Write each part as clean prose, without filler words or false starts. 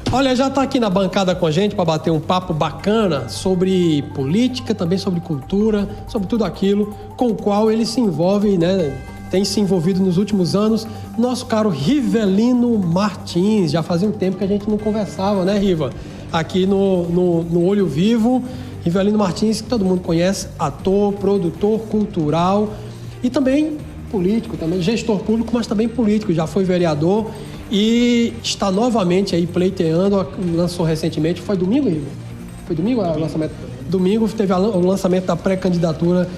Olha, já está aqui na bancada com a gente para bater um papo bacana sobre política, também sobre cultura, sobre tudo aquilo com o qual ele se envolve, né? Tem se envolvido nos últimos anos. Nosso caro Rivelino Martins. Já fazia um tempo que a gente não conversava, né, Riva? Aqui no Olho Vivo. Rivelino Martins, que todo mundo conhece, ator, produtor cultural e também político, também gestor público, mas também político. Já foi vereador e está novamente aí pleiteando. Lançou recentemente, foi domingo, Riva? Foi domingo o lançamento? Domingo teve o lançamento da pré-candidatura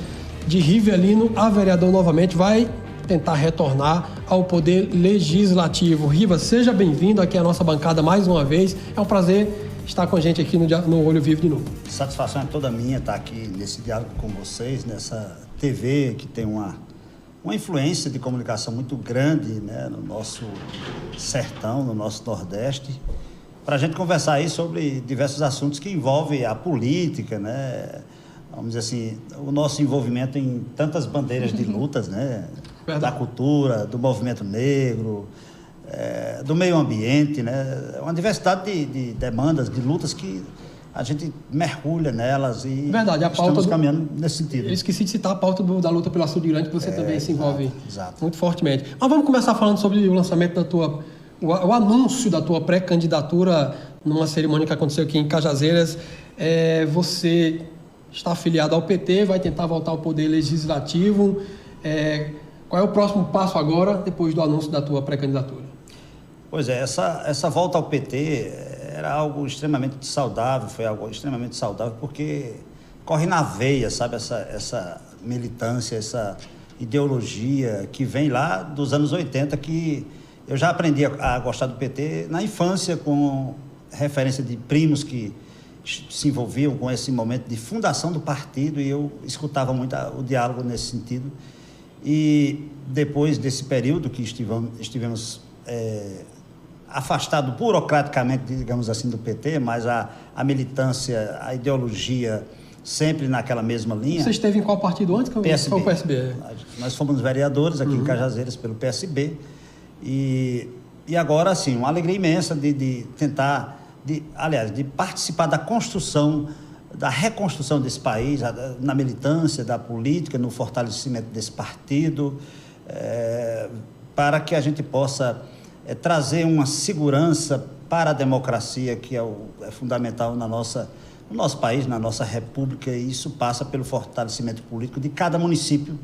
de Rivelino a vereador novamente. Vai tentar retornar ao poder legislativo. Riva, seja bem-vindo aqui à nossa bancada mais uma vez. É um prazer estar com a gente aqui no Olho Vivo de novo. Satisfação é toda minha estar aqui nesse diálogo com vocês, nessa TV que tem uma influência de comunicação muito grande, né, no nosso sertão, no nosso Nordeste, para a gente conversar aí sobre diversos assuntos que envolvem a política, né, vamos dizer assim, o nosso envolvimento em tantas bandeiras de lutas, né, da cultura, do movimento negro, do meio ambiente, né, uma diversidade de demandas, de lutas que a gente mergulha nelas e verdade, a pauta estamos caminhando nesse sentido. Eu esqueci de citar a pauta da luta pelo açude grande, que você também se envolve exato. Muito fortemente. Mas vamos começar falando sobre o lançamento o anúncio da tua pré-candidatura numa cerimônia que aconteceu aqui em Cajazeiras. Você está afiliado ao PT, vai tentar voltar ao poder legislativo. Qual é o próximo passo agora, depois do anúncio da tua pré-candidatura? Pois é, essa volta ao PT era algo extremamente saudável, foi algo extremamente saudável, porque corre na veia, sabe, essa militância, essa ideologia que vem lá dos anos 80, que eu já aprendi a gostar do PT na infância, com referência de primos que se envolviam com esse momento de fundação do partido, e eu escutava muito o diálogo nesse sentido. E depois desse período que estivemos afastado burocraticamente, digamos assim, do PT, mas a militância, a ideologia sempre naquela mesma linha. Você esteve em qual partido antes? PSB. Foi o PSB. Nós fomos vereadores aqui em Cajazeiras pelo PSB e agora, assim, uma alegria imensa de tentar, de participar da construção, da reconstrução desse país, na militância, da política, no fortalecimento desse partido, para que a gente possa trazer uma segurança para a democracia, que é fundamental no nosso país, na nossa república, e isso passa pelo fortalecimento político de cada município.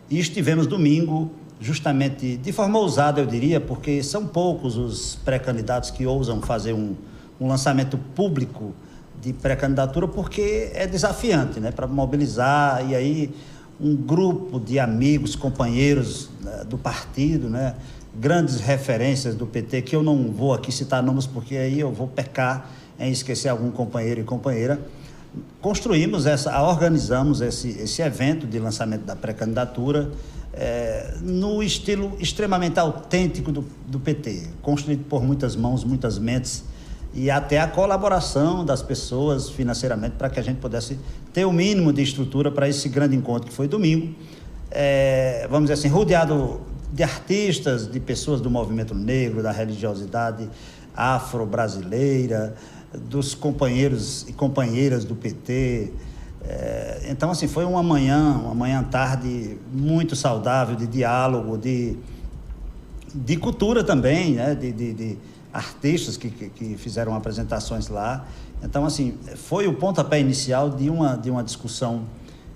E estivemos domingo, justamente de forma ousada, eu diria, porque são poucos os pré-candidatos que ousam fazer um lançamento público de pré-candidatura, porque é desafiante, né, para mobilizar, e aí um grupo de amigos, companheiros, né, do partido, né, grandes referências do PT, que eu não vou aqui citar nomes, porque aí eu vou pecar em esquecer algum companheiro e companheira. Organizamos esse evento de lançamento da pré-candidatura no estilo extremamente autêntico do PT, construído por muitas mãos, muitas mentes, e até a colaboração das pessoas financeiramente, para que a gente pudesse ter o mínimo de estrutura para esse grande encontro que foi domingo. Vamos dizer assim, rodeado de artistas, de pessoas do movimento negro, da religiosidade afro-brasileira, dos companheiros e companheiras do PT. Então, assim, foi uma manhã-tarde muito saudável, de diálogo, de cultura também, né? De artistas que fizeram apresentações lá. Então, assim, foi o pontapé inicial de uma discussão,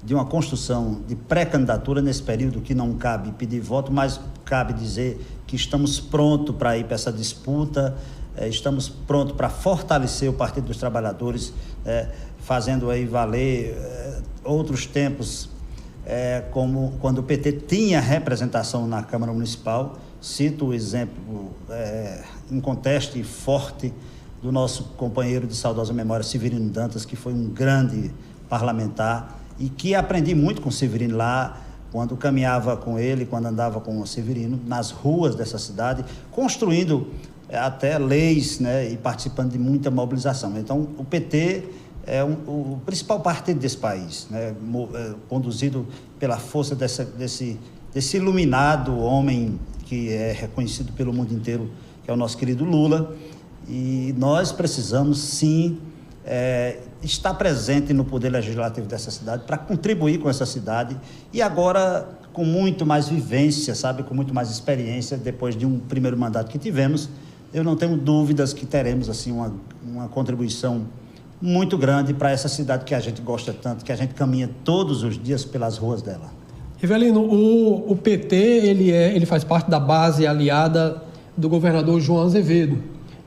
de uma construção de pré-candidatura nesse período que não cabe pedir voto, mas cabe dizer que estamos prontos para ir para essa disputa, estamos prontos para fortalecer o Partido dos Trabalhadores, fazendo aí valer outros tempos, como quando o PT tinha representação na Câmara Municipal. Cito o exemplo inconteste e forte do nosso companheiro de saudosa memória, Severino Dantas, que foi um grande parlamentar, e que aprendi muito com o Severino lá, quando caminhava com ele, quando andava com o Severino nas ruas dessa cidade, construindo até leis, né, e participando de muita mobilização. Então, o PT é o principal partido desse país, né, conduzido pela força desse iluminado homem que é reconhecido pelo mundo inteiro, que é o nosso querido Lula. E nós precisamos, sim, estar presente no poder legislativo dessa cidade para contribuir com essa cidade. E agora, com muito mais vivência, sabe, com muito mais experiência, depois de um primeiro mandato que tivemos, eu não tenho dúvidas que teremos assim uma contribuição muito grande para essa cidade que a gente gosta tanto, que a gente caminha todos os dias pelas ruas dela. Rivelino, o PT ele faz parte da base aliada do governador João Azevedo,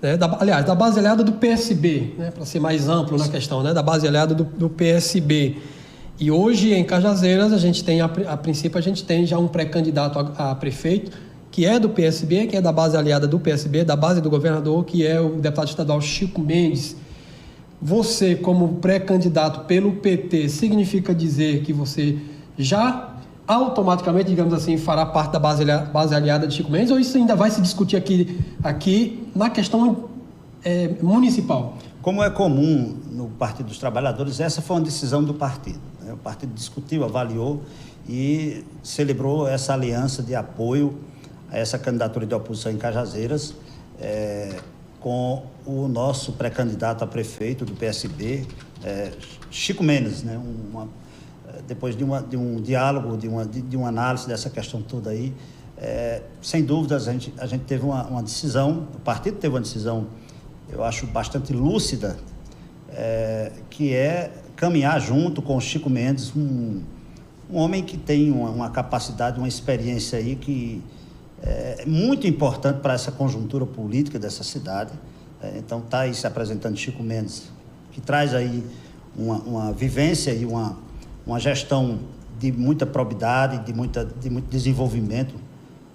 né? Aliás, da base aliada do PSB, né? Para ser mais amplo na questão, né? Da base aliada do PSB. E hoje em Cajazeiras a gente tem, a princípio, a gente tem já um pré-candidato a prefeito, que é do PSB, que é da base aliada do PSB, da base do governador, que é o deputado estadual Chico Mendes. Você, como pré-candidato pelo PT, significa dizer que você já automaticamente, digamos assim, fará parte da base aliada de Chico Mendes, ou isso ainda vai se discutir aqui na questão municipal? Como é comum no Partido dos Trabalhadores, essa foi uma decisão do partido, né? O partido discutiu, avaliou e celebrou essa aliança de apoio a essa candidatura de oposição em Cajazeiras, com o nosso pré-candidato a prefeito do PSB, Chico Mendes, né? Depois de um diálogo, de uma análise dessa questão toda aí, sem dúvidas a gente teve uma decisão, o partido teve uma decisão, eu acho, bastante lúcida, que é caminhar junto com o Chico Mendes, um homem que tem uma capacidade, uma experiência aí que é muito importante para essa conjuntura política dessa cidade. Então está aí se apresentando Chico Mendes, que traz aí uma vivência e uma gestão de muita probidade, de muito desenvolvimento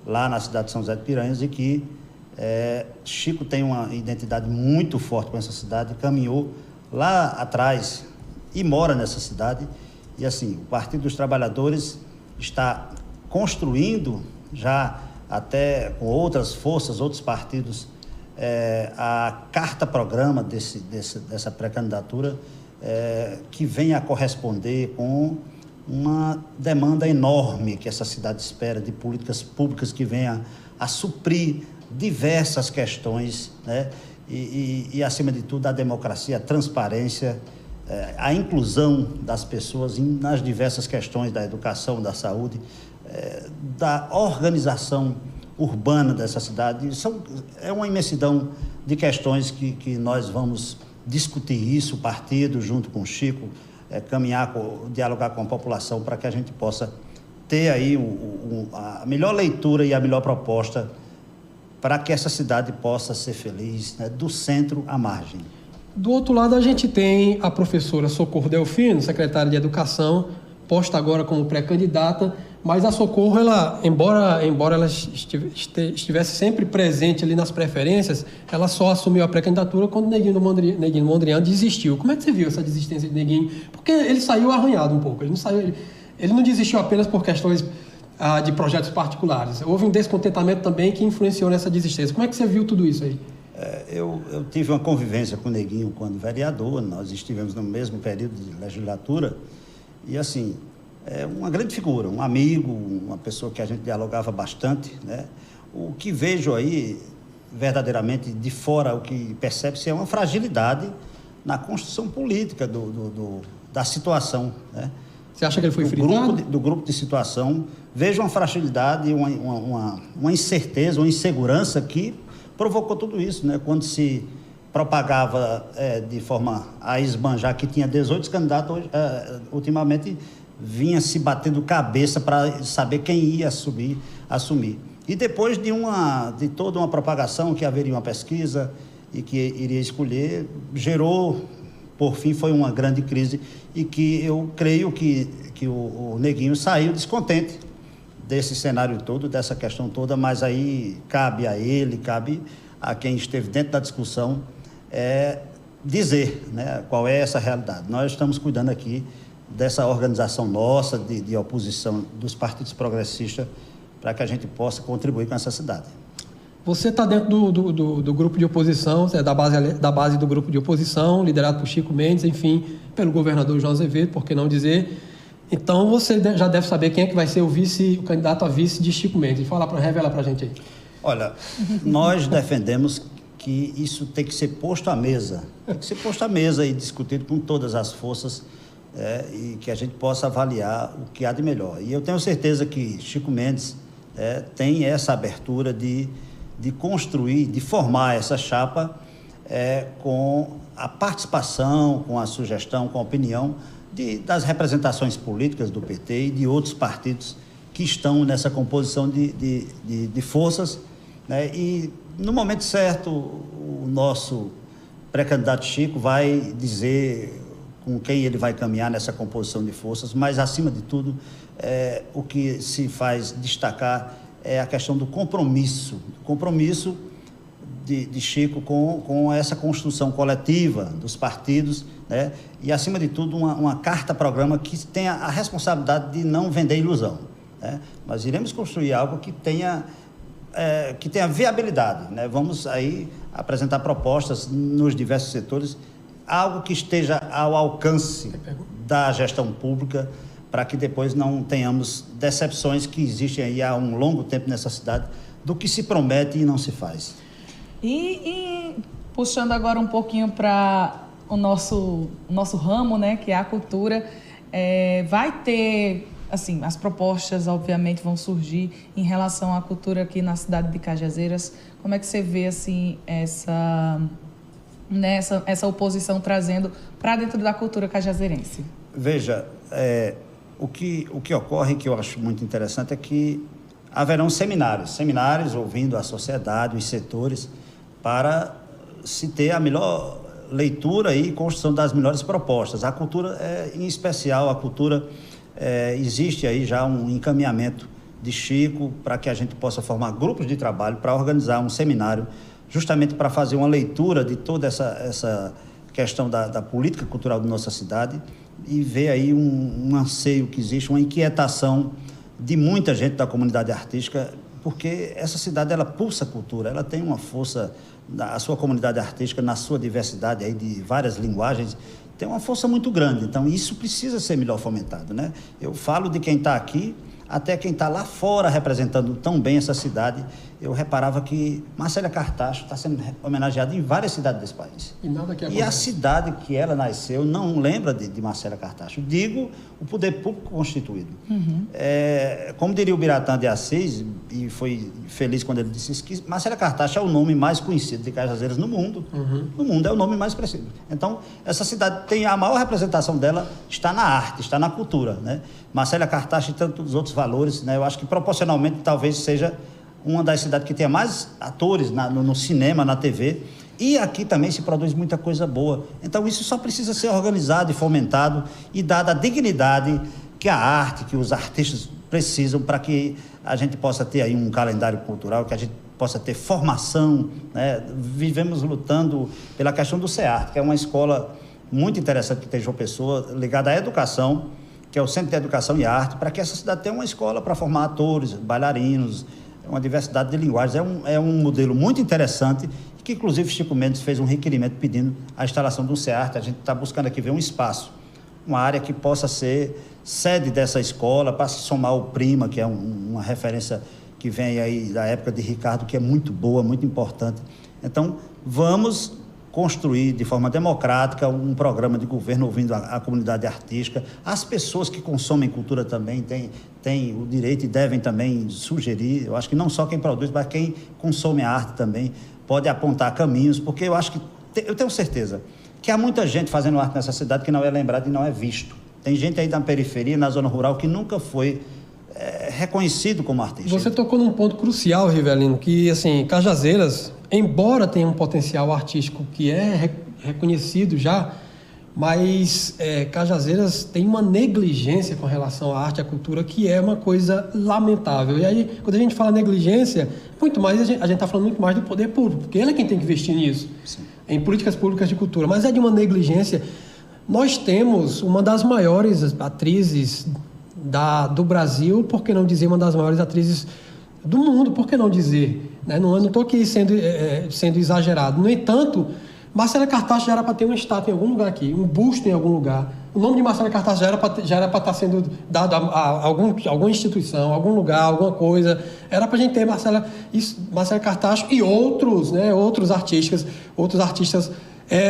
lá na cidade de São José de Piranhas, e que Chico tem uma identidade muito forte com essa cidade, caminhou lá atrás e mora nessa cidade. E assim, o Partido dos Trabalhadores está construindo, já até com outras forças, outros partidos, a carta-programa dessa pré-candidatura, que venha a corresponder com uma demanda enorme que essa cidade espera de políticas públicas que venha a suprir diversas questões, né? E acima de tudo, a democracia, a transparência, a inclusão das pessoas nas diversas questões da educação, da saúde, da organização urbana dessa cidade. É uma imensidão de questões que nós vamos discutir isso, o partido, junto com o Chico, dialogar com a população para que a gente possa ter aí a melhor leitura e a melhor proposta para que essa cidade possa ser feliz, né, do centro à margem. Do outro lado, a gente tem a professora Socorro Delfino, secretária de Educação, posta agora como pré-candidata, mas a Socorro, embora ela estivesse sempre presente ali nas preferências, ela só assumiu a pré-candidatura quando Neguinho Mondrian desistiu. Como é que você viu essa desistência de Neguinho? Porque ele saiu arranhado um pouco, ele não desistiu apenas por questões de projetos particulares. Houve um descontentamento também que influenciou nessa desistência. Como é que você viu tudo isso aí? Eu tive uma convivência com o Neguinho quando vereador, nós estivemos no mesmo período de legislatura, e assim, uma grande figura, um amigo, uma pessoa que a gente dialogava bastante, né? O que vejo aí, verdadeiramente, de fora, o que percebe-se é uma fragilidade na construção política da situação, né? Você acha que ele foi fritado? Do grupo de situação, vejo uma fragilidade, uma incerteza, uma insegurança que provocou tudo isso, né? Quando se propagava de forma a esbanjar que tinha 18 candidatos, hoje, ultimamente vinha se batendo cabeça para saber quem ia assumir. E depois de toda uma propagação, que haveria uma pesquisa e que iria escolher, gerou, por fim, foi uma grande crise, e que eu creio que o Neguinho saiu descontente desse cenário todo, dessa questão toda, mas aí cabe a ele, cabe a quem esteve dentro da discussão dizer, né, qual é essa realidade. Nós estamos cuidando aqui dessa organização nossa de oposição dos partidos progressistas para que a gente possa contribuir com essa cidade. Você está dentro do grupo de oposição, da base do grupo de oposição, liderado por Chico Mendes, enfim, pelo governador João Azevedo, por que não dizer. Então, você já deve saber quem é que vai ser o candidato a vice de Chico Mendes. Revela para a gente aí. Olha, nós defendemos que isso tem que ser posto à mesa. Tem que ser posto à mesa e discutido com todas as forças e que a gente possa avaliar o que há de melhor. E eu tenho certeza que Chico Mendes tem essa abertura de construir, de formar essa chapa com a participação, com a sugestão, com a opinião das representações políticas do PT e de outros partidos que estão nessa composição de forças, né? E no momento certo o nosso pré-candidato Chico vai dizer com quem ele vai caminhar nessa composição de forças, mas acima de tudo o que se faz destacar é a questão do compromisso de Chico com essa construção coletiva dos partidos, né? E, acima de tudo, uma carta-programa que tenha a responsabilidade de não vender ilusão, né? Nós iremos construir algo que tenha viabilidade, né? Vamos aí apresentar propostas nos diversos setores, algo que esteja ao alcance da gestão pública, para que depois não tenhamos decepções que existem aí há um longo tempo nessa cidade, do que se promete e não se faz. E puxando agora um pouquinho para o nosso ramo, né, que é a cultura, vai ter, assim, as propostas obviamente vão surgir em relação à cultura aqui na cidade de Cajazeiras. Como é que você vê assim essa oposição trazendo para dentro da cultura cajazeirense? Veja, o que ocorre, que eu acho muito interessante, é que haverão seminários ouvindo a sociedade, os setores, para se ter a melhor leitura e construção das melhores propostas. A cultura, em especial, a cultura, existe aí já um encaminhamento de Chico para que a gente possa formar grupos de trabalho para organizar um seminário, justamente para fazer uma leitura de toda essa questão da política cultural da nossa cidade e ver aí um anseio que existe, uma inquietação de muita gente da comunidade artística, porque essa cidade, ela pulsa cultura, ela tem uma força, a sua comunidade artística, na sua diversidade aí de várias linguagens, tem uma força muito grande. Então, isso precisa ser melhor fomentado, né? Eu falo de quem está aqui, até quem está lá fora representando tão bem essa cidade. Eu reparava que Marcélia Cartacho está sendo homenageada em várias cidades desse país. E a cidade que ela nasceu não lembra de Marcélia Cartacho. Digo, o poder público constituído. Uhum. Como diria o Biratã de Assis, e foi feliz quando ele disse isso, que Marcélia Cartacho é o nome mais conhecido de Cajazeiras no mundo. Uhum. No mundo é o nome mais preciso. Então, essa cidade tem a maior representação dela, está na arte, está na cultura, né? Marcélia Cartacho e tantos outros valores, né? Eu acho que proporcionalmente talvez seja uma das cidades que tenha mais atores no cinema, na TV, e aqui também se produz muita coisa boa. Então isso só precisa ser organizado e fomentado e dada a dignidade que a arte, que os artistas precisam, para que a gente possa ter aí um calendário cultural, que a gente possa ter formação, né? Vivemos lutando pela questão do CEART, que é uma escola muito interessante que tem João Pessoa, ligada à educação, que é o Centro de Educação e Arte, para que essa cidade tenha uma escola para formar atores, bailarinos, uma diversidade de linguagens. É um modelo muito interessante, que inclusive Chico Mendes fez um requerimento pedindo a instalação do CEART. A gente está buscando aqui ver um espaço, uma área que possa ser sede dessa escola, para se somar ao Prima, que é uma referência que vem aí da época de Ricardo, que é muito boa, muito importante. Então, vamos construir de forma democrática um programa de governo ouvindo a comunidade artística. As pessoas que consomem cultura também têm o direito e devem também sugerir. Eu acho que não só quem produz, mas quem consome a arte também pode apontar caminhos, porque eu acho que, eu tenho certeza que há muita gente fazendo arte nessa cidade que não é lembrado e não é visto. Tem gente aí na periferia, na zona rural, que nunca foi reconhecido como artista. Você tocou num ponto crucial, Rivelino, que, assim, Cajazeiras, embora tenha um potencial artístico que é reconhecido já, mas Cajazeiras tem uma negligência com relação à arte e à cultura que é uma coisa lamentável. E aí, quando a gente fala negligência, muito mais a gente está falando muito mais do poder público, porque ele é quem tem que investir nisso, sim, em políticas públicas de cultura, mas é de uma negligência. Nós temos uma das maiores atrizes do Brasil, por que não dizer uma das maiores atrizes do mundo, por que não dizer? Né? Não estou aqui sendo exagerado. No entanto, Marcela Cartacho já era para ter uma estátua em algum lugar aqui, um busto em algum lugar. O nome de Marcela Cartacho já era para estar sendo dado a alguma instituição, algum lugar, alguma coisa. Era para a gente ter Marcela Cartacho e outros, né, outros artistas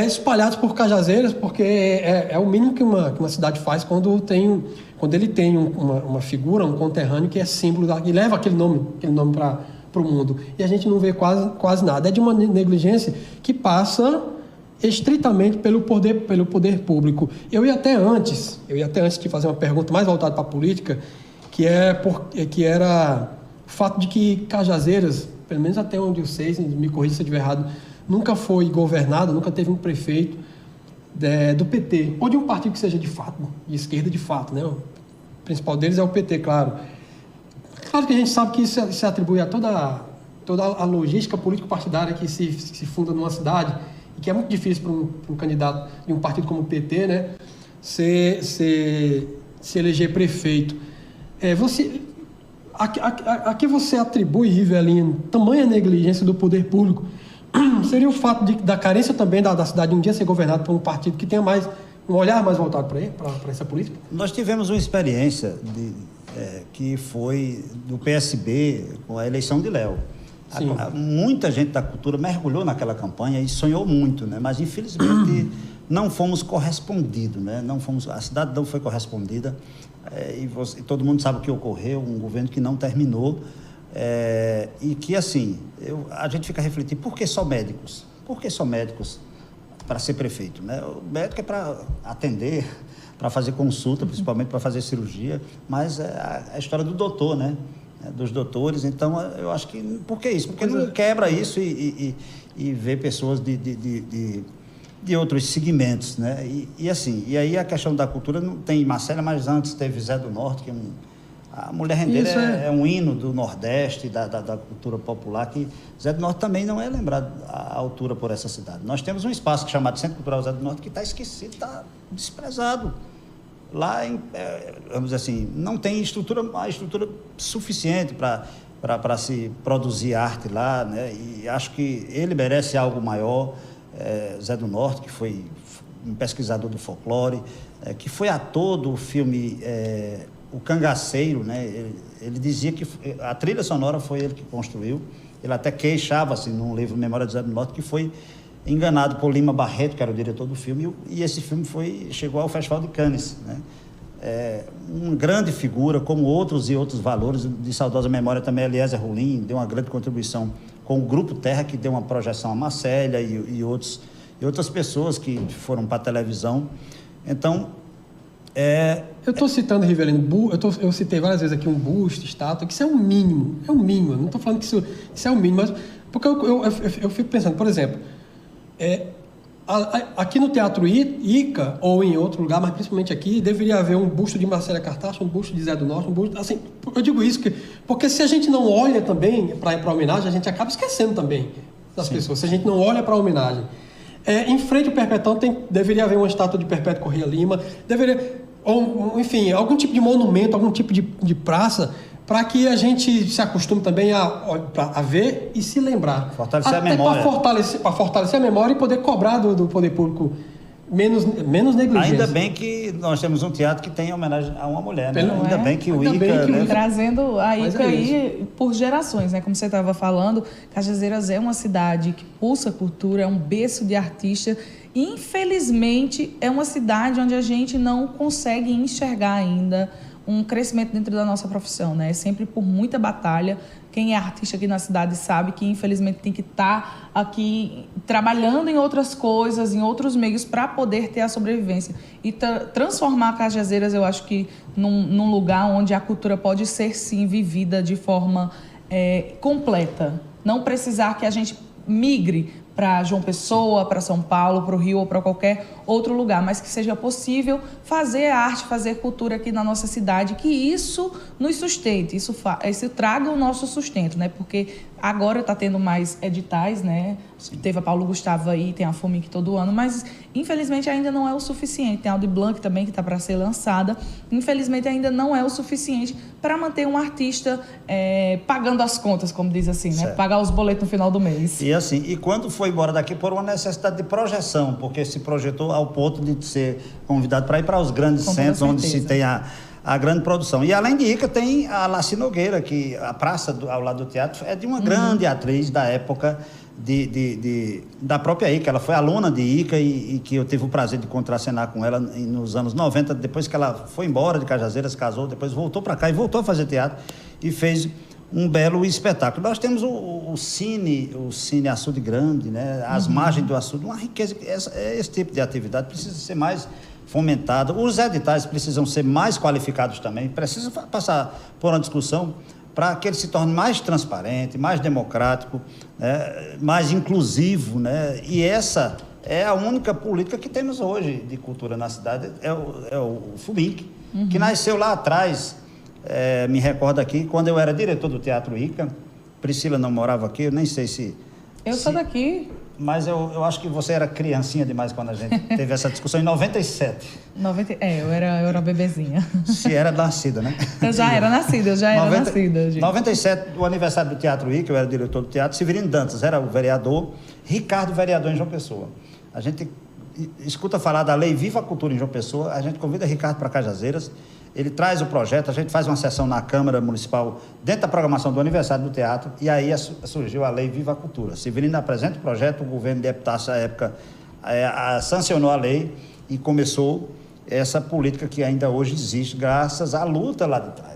espalhados por Cajazeiras, porque é o mínimo que uma cidade faz quando ele tem uma figura, um conterrâneo que é símbolo, e leva aquele nome para o mundo. E a gente não vê quase nada. É de uma negligência que passa estritamente pelo poder público. Eu ia até antes de fazer uma pergunta mais voltada para a política, que era o fato de que Cajazeiras, pelo menos até onde eu sei, me corrija se eu estiver errado, nunca foi governado, nunca teve um prefeito do PT, ou de um partido que seja de fato, de esquerda de fato, né? O principal deles é o PT, claro. Claro que a gente sabe que isso se atribui a toda a logística político-partidária que se funda numa cidade, e que é muito difícil para um candidato de um partido como o PT, né, se eleger prefeito. A que você atribui, Rivelino, tamanha negligência do poder público? Seria o fato da carência também da cidade um dia ser governada por um partido que tenha um olhar mais voltado para essa política? Nós tivemos uma experiência que foi do PSB com a eleição de Léo. Muita gente da cultura mergulhou naquela campanha e sonhou muito, né? Mas infelizmente não fomos correspondidos, né? A cidade não foi correspondida, e todo mundo sabe o que ocorreu, um governo que não terminou, e que assim, a gente fica refletindo, por que só médicos? Por que só médicos para ser prefeito, né? O médico é para atender, para fazer consulta, principalmente para fazer cirurgia, mas é a história do doutor, né? Dos doutores. Então, eu acho que... Por que isso? Porque não quebra isso e vê pessoas de outros segmentos, né? E aí a questão da cultura não tem Marcela, mas antes teve Zé do Norte, que a Mulher Rendeira é um hino do Nordeste, da cultura popular, que Zé do Norte também não é lembrado à altura por essa cidade. Nós temos um espaço chamado Centro Cultural Zé do Norte que está esquecido, está desprezado. Lá, vamos dizer assim, não tem estrutura suficiente para se produzir arte lá, né? E acho que ele merece algo maior. Zé do Norte, que foi um pesquisador do folclore, que foi ator do filme O Cangaceiro, né? Ele dizia que a trilha sonora foi ele que construiu. Ele até queixava-se num livro Memória de Zé do Norte que foi enganado por Lima Barreto, que era o diretor do filme, e esse filme chegou ao Festival de Cannes, né? Uma grande figura, como outros valores, de saudosa memória também, Eliezer Rolim, deu uma grande contribuição com o Grupo Terra, que deu uma projeção a Marcélia e outras pessoas que foram para a televisão. Então, eu estou citando, Rivelino, eu citei várias vezes aqui um busto, estátua, que isso é um mínimo, eu não estou falando que isso é o mínimo, mas porque eu fico pensando, por exemplo, aqui no Teatro Ica, ou em outro lugar, mas principalmente aqui, deveria haver um busto de Marcela Cartacho, um busto de Zé do Norte, um busto... Assim, eu digo isso porque se a gente não olha também para a homenagem, a gente acaba esquecendo também das pessoas, se a gente não olha para a homenagem. Em frente ao Perpétuo deveria haver uma estátua de Perpétuo Corrêa Lima, enfim, algum tipo de monumento, algum tipo de praça, para que a gente se acostume também a ver e se lembrar. Fortalecer a memória. Para fortalecer a memória e poder cobrar do poder público menos negligência. Ainda bem que nós temos um teatro que tem homenagem a uma mulher, né? Ainda bem que o ICA... Né? Trazendo a ICA aí por gerações, né? Como você estava falando, Cajazeiras é uma cidade que pulsa cultura, é um berço de artista. Infelizmente, é uma cidade onde a gente não consegue enxergar ainda um crescimento dentro da nossa profissão, né? Sempre por muita batalha. Quem é artista aqui na cidade sabe que, infelizmente, tem que estar aqui trabalhando em outras coisas, em outros meios, para poder ter a sobrevivência. E transformar Cajazeiras, eu acho que, num lugar onde a cultura pode ser, sim, vivida de forma completa. Não precisar que a gente migre para João Pessoa, para São Paulo, para o Rio ou para qualquer outro lugar, mas que seja possível fazer arte, fazer cultura aqui na nossa cidade, que isso nos sustente, isso traga o nosso sustento, né? Porque Agora está tendo mais editais, né? Sim. Teve a Paulo Gustavo aí, tem a FUMIC todo ano, mas infelizmente ainda não é o suficiente. Tem a Audi Blanc também que está para ser lançada. Infelizmente ainda não é o suficiente para manter um artista pagando as contas, como diz assim, né? Pagar os boletos no final do mês. E assim, e quando foi embora daqui por uma necessidade de projeção, porque se projetou ao ponto de ser convidado para ir para os grandes centros onde se tem a grande produção. E além de Ica, tem a Laci Nogueira, que a praça ao lado do teatro é de uma grande atriz da época da própria Ica. Ela foi aluna de Ica e que eu tive o prazer de contracenar com ela nos anos 90, depois que ela foi embora de Cajazeiras, casou, depois voltou para cá e voltou a fazer teatro e fez um belo espetáculo. Nós temos o Cine Açude Grande, né? As margens do açude, uma riqueza. Esse tipo de atividade precisa ser mais fomentada. Os editais precisam ser mais qualificados também, precisa passar por uma discussão para que ele se torne mais transparente, mais democrático, né? Mais inclusivo, né? E essa é a única política que temos hoje de cultura na cidade, é o FUMIC, que nasceu lá atrás. Me recordo aqui, quando eu era diretor do Teatro Ica, Priscila não morava aqui, eu nem sei se... Eu sou daqui. Mas eu acho que você era criancinha demais quando a gente teve essa discussão, em 97. Eu era bebezinha. Se era nascida, né? Eu já era nascida. 97, o aniversário do Teatro Ica, eu era diretor do teatro, Severino Dantas era o vereador, Ricardo, vereador em João Pessoa. A gente escuta falar da Lei Viva a Cultura em João Pessoa, a gente convida Ricardo para Cajazeiras, ele traz o projeto, a gente faz uma sessão na Câmara Municipal, dentro da programação do aniversário do teatro, e aí surgiu a Lei Viva a Cultura. Severino apresenta o projeto, o governo de Epitácio, à época, sancionou a lei e começou essa política que ainda hoje existe, graças à luta lá de trás.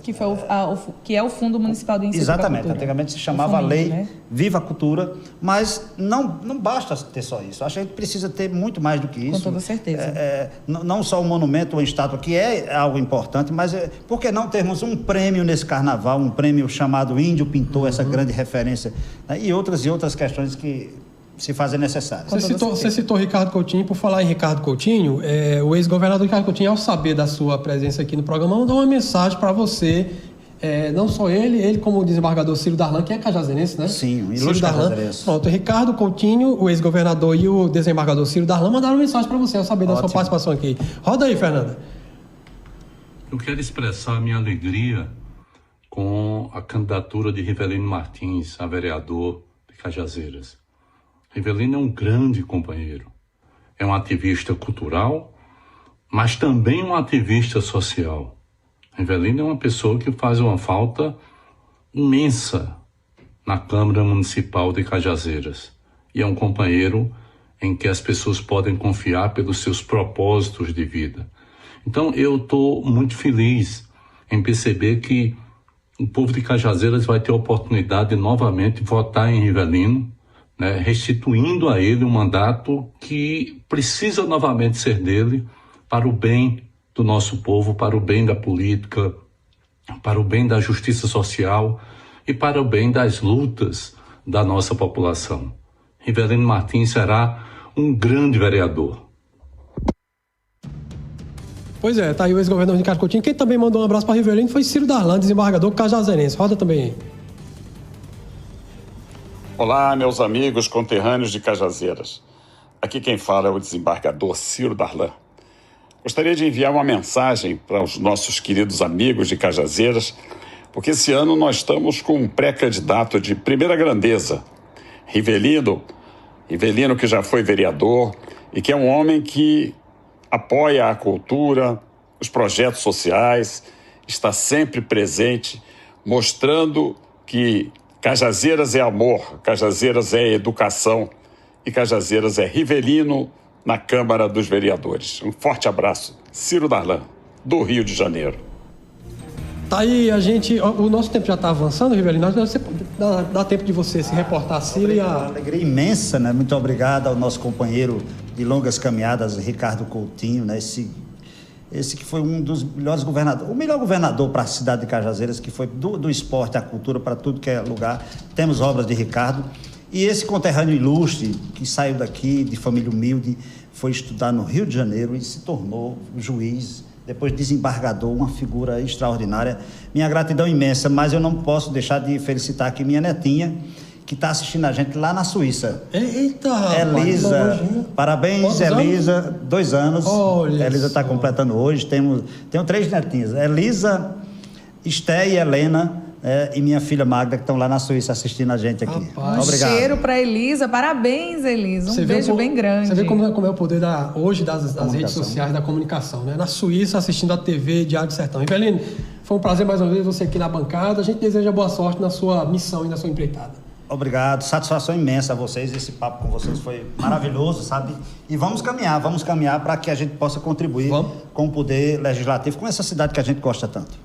Que é o Fundo Municipal de Incentivo à Cultura. Exatamente, antigamente se chamava Lei, né? Viva a Cultura, mas não basta ter só isso, acho que a gente precisa ter muito mais do que isso. Com toda certeza. Não só um monumento ou uma estátua, que é algo importante, mas por que não termos um prêmio nesse carnaval, um prêmio chamado Índio Pintor, essa grande referência, né? E outras questões que se fazem necessárias. Você citou Ricardo Coutinho. Por falar em Ricardo Coutinho, o ex-governador Ricardo Coutinho, ao saber da sua presença aqui no programa, mandou uma mensagem para você, não só ele como o desembargador Ciro Darlan, que é cajazeirense, né? Sim, um ilustre cajazeirense. Pronto, Ricardo Coutinho, o ex-governador e o desembargador Ciro Darlan mandaram uma mensagem para você ao saber da sua participação aqui. Roda aí, Fernanda. Eu quero expressar a minha alegria com a candidatura de Rivelino Martins a vereador de Cajazeiras. Rivelino é um grande companheiro, é um ativista cultural, mas também um ativista social. Rivelino é uma pessoa que faz uma falta imensa na Câmara Municipal de Cajazeiras e é um companheiro em que as pessoas podem confiar pelos seus propósitos de vida. Então eu estou muito feliz em perceber que o povo de Cajazeiras vai ter a oportunidade de novamente votar em Rivelino, né, restituindo a ele um mandato que precisa novamente ser dele para o bem do nosso povo, para o bem da política, para o bem da justiça social e para o bem das lutas da nossa população. Rivelino Martins será um grande vereador. Pois é, tá aí o ex-governador Ricardo Coutinho. Quem também mandou um abraço para Rivelino foi Ciro Darlan, desembargador cajazeirense. Roda também aí. Olá, meus amigos conterrâneos de Cajazeiras. Aqui quem fala é o desembargador Ciro Darlan. Gostaria de enviar uma mensagem para os nossos queridos amigos de Cajazeiras, porque esse ano nós estamos com um pré-candidato de primeira grandeza, Rivelino que já foi vereador e que é um homem que apoia a cultura, os projetos sociais, está sempre presente, mostrando que Cajazeiras é amor, Cajazeiras é educação e Cajazeiras é Rivelino na Câmara dos Vereadores. Um forte abraço. Ciro Darlan, do Rio de Janeiro. Tá aí, o nosso tempo já está avançando, Rivelino. Dá tempo de você se reportar, Ciro. Uma alegria imensa, né? Muito obrigado ao nosso companheiro de longas caminhadas, Ricardo Coutinho, né? Esse que foi um dos melhores governadores, o melhor governador para a cidade de Cajazeiras, que foi do esporte à cultura, para tudo que é lugar. Temos obras de Ricardo. E esse conterrâneo ilustre, que saiu daqui, de família humilde, foi estudar no Rio de Janeiro e se tornou juiz, depois desembargador, uma figura extraordinária. Minha gratidão imensa, mas eu não posso deixar de felicitar aqui minha netinha, que está assistindo a gente lá na Suíça. Eita, rapaz, Elisa, longe. parabéns, Quantos Elisa, 2 anos. Olha Elisa está só. completando hoje. Tenho 3 netinhas. Elisa, Esté e Helena, e minha filha Magda, que estão lá na Suíça assistindo a gente aqui. Rapaz. Obrigado. Cheiro para Elisa. Parabéns, Elisa. Você vê Beijo bem grande. Você vê como é o poder hoje das redes Comunicação. sociais, da comunicação, né? Na Suíça, assistindo a TV Diário do Sertão. Rivelino, foi um prazer mais uma vez você aqui na bancada. A gente deseja boa sorte na sua missão e na sua empreitada. Obrigado, satisfação imensa a vocês. Esse papo com vocês foi maravilhoso, sabe? E vamos caminhar para que a gente possa contribuir com o poder legislativo, com essa cidade que a gente gosta tanto.